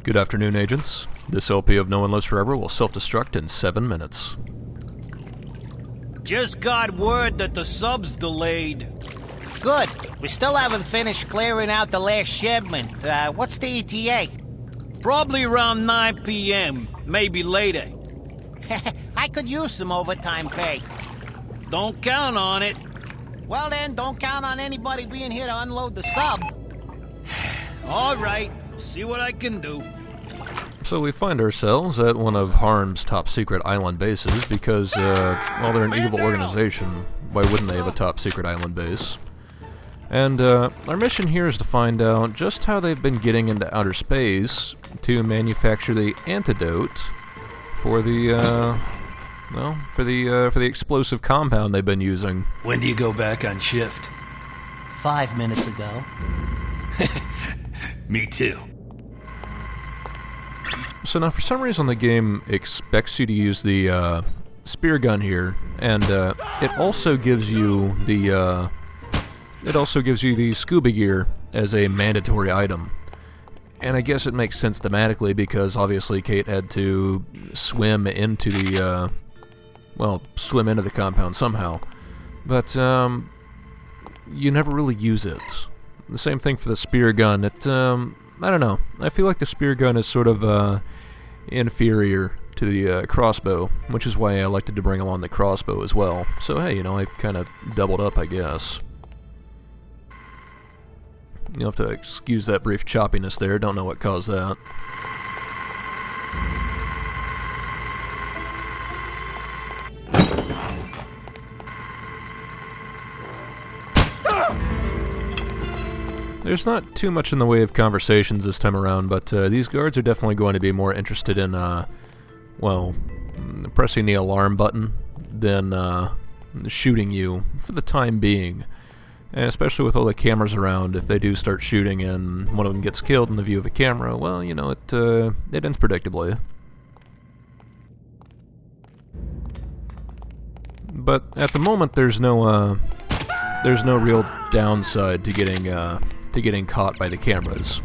Good afternoon, agents. This LP of No One Lives Forever will self-destruct in 7 minutes. Just got word that the sub's delayed. Good. We still haven't finished clearing out the last shipment. What's the ETA? Probably around 9 p.m., maybe later. I could use some overtime pay. Don't count on it. Well then, don't count on anybody being here to unload the sub. All right, see what I can do. So we find ourselves at one of Harm's top-secret island bases because, well, they're an evil organization. Why wouldn't they have a top-secret island base? And our mission here is to find out just how they've been getting into outer space to manufacture the antidote for the, well, for the explosive compound they've been using. When do you go back on shift? 5 minutes ago. Me too. So now, for some reason, the game expects you to use the spear gun here, and it also gives you the scuba gear as a mandatory item. And I guess it makes sense thematically because obviously Kate had to swim into the compound somehow. But you never really use it. The same thing for the spear gun. I don't know. I feel like the spear gun is sort of inferior to the crossbow, which is why I elected to bring along the crossbow as well. So hey, I kind of doubled up, I guess. You'll have to excuse that brief choppiness there. Don't know what caused that. There's not too much in the way of conversations this time around, but these guards are definitely going to be more interested in, well, pressing the alarm button than shooting you for the time being. And especially with all the cameras around, if they do start shooting and one of them gets killed in the view of a camera, well, it ends predictably. But at the moment, there's no real downside to getting caught by the cameras.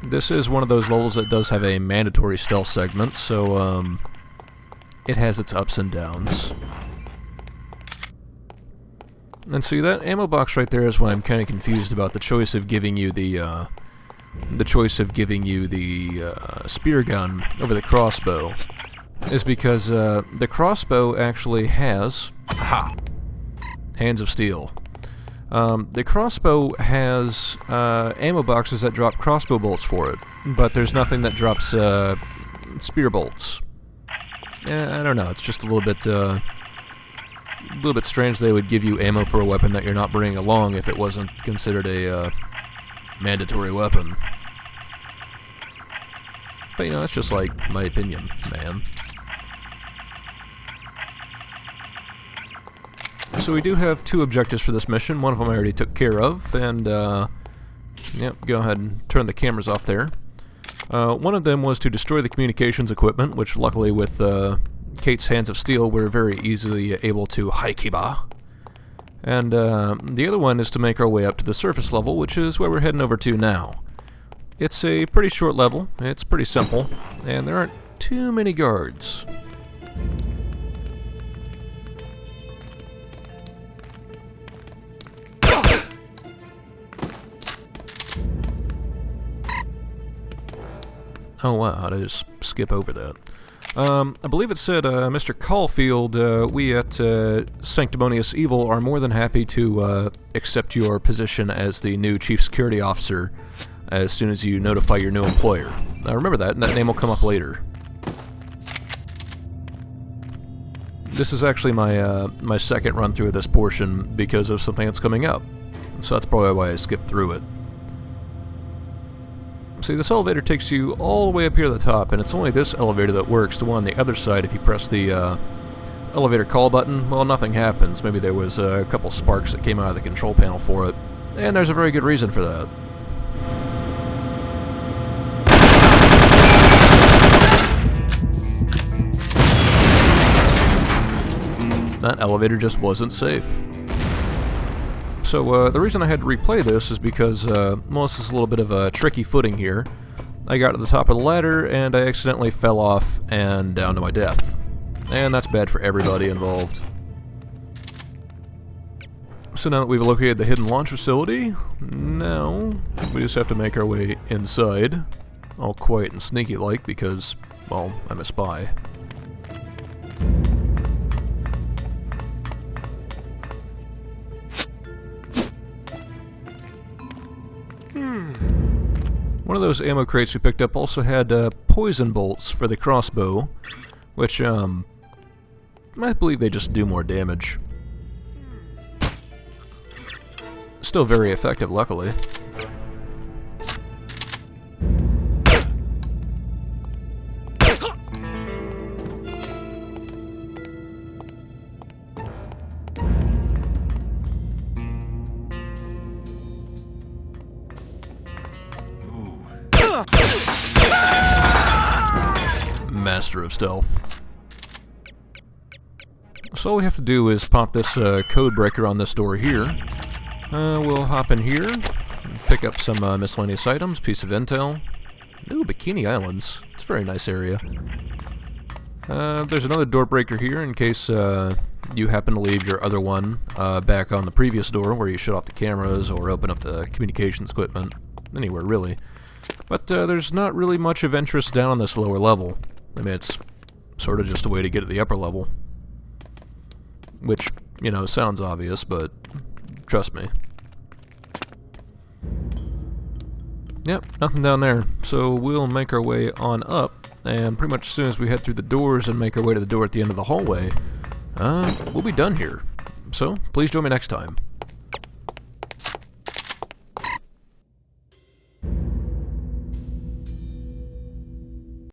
This is one of those levels that does have a mandatory stealth segment, so it has its ups and downs. And see, that ammo box right there is why I'm kind of confused about the choice of giving you the spear gun over the crossbow, is because the crossbow actually has hands of steel. The crossbow has ammo boxes that drop crossbow bolts for it, but there's nothing that drops spear bolts. I don't know. It's just a little bit strange they would give you ammo for a weapon that you're not bringing along if it wasn't considered a mandatory weapon. But that's just like my opinion, man. So we do have 2 objectives for this mission. One of them I already took care of, and yep, go ahead and turn the cameras off there. One of them was to destroy the communications equipment, which luckily with Kate's hands of steel we're very easily able to haikiba. And the other one is to make our way up to the surface level, which is where we're heading over to now. It's a pretty short level, it's pretty simple, and there aren't too many guards. Oh wow, how'd I just skip over that? I believe it said, Mr. Caulfield, we at Sanctimonious Evil are more than happy to accept your position as the new Chief Security Officer as soon as you notify your new employer. Now remember that, and that name will come up later. This is actually my second run through of this portion because of something that's coming up. So that's probably why I skipped through it. See, this elevator takes you all the way up here at the top, and it's only this elevator that works. The one on the other side, if you press the elevator call button, well, nothing happens. Maybe there was a couple sparks that came out of the control panel for it, and there's a very good reason for that. That elevator just wasn't safe. So the reason I had to replay this is because, well, this is a little bit of a tricky footing here. I got to the top of the ladder and I accidentally fell off and down to my death. And that's bad for everybody involved. So now that we've located the hidden launch facility, now we just have to make our way inside. All quiet and sneaky-like because, well, I'm a spy. One of those ammo crates we picked up also had poison bolts for the crossbow, which, I believe they just do more damage. Still very effective, luckily. Master of stealth. So all we have to do is pop this code breaker on this door here. We'll hop in here, pick up some miscellaneous items, piece of intel. Ooh, Bikini Islands. It's a very nice area. There's another door breaker here in case you happen to leave your other one back on the previous door where you shut off the cameras or open up the communications equipment. Anywhere, really. But there's not really much of interest down on this lower level. I mean, it's sort of just a way to get to the upper level. Which, you know, sounds obvious, but trust me. Yep, nothing down there. So we'll make our way on up, and pretty much as soon as we head through the doors and make our way to the door at the end of the hallway, we'll be done here. So, please join me next time.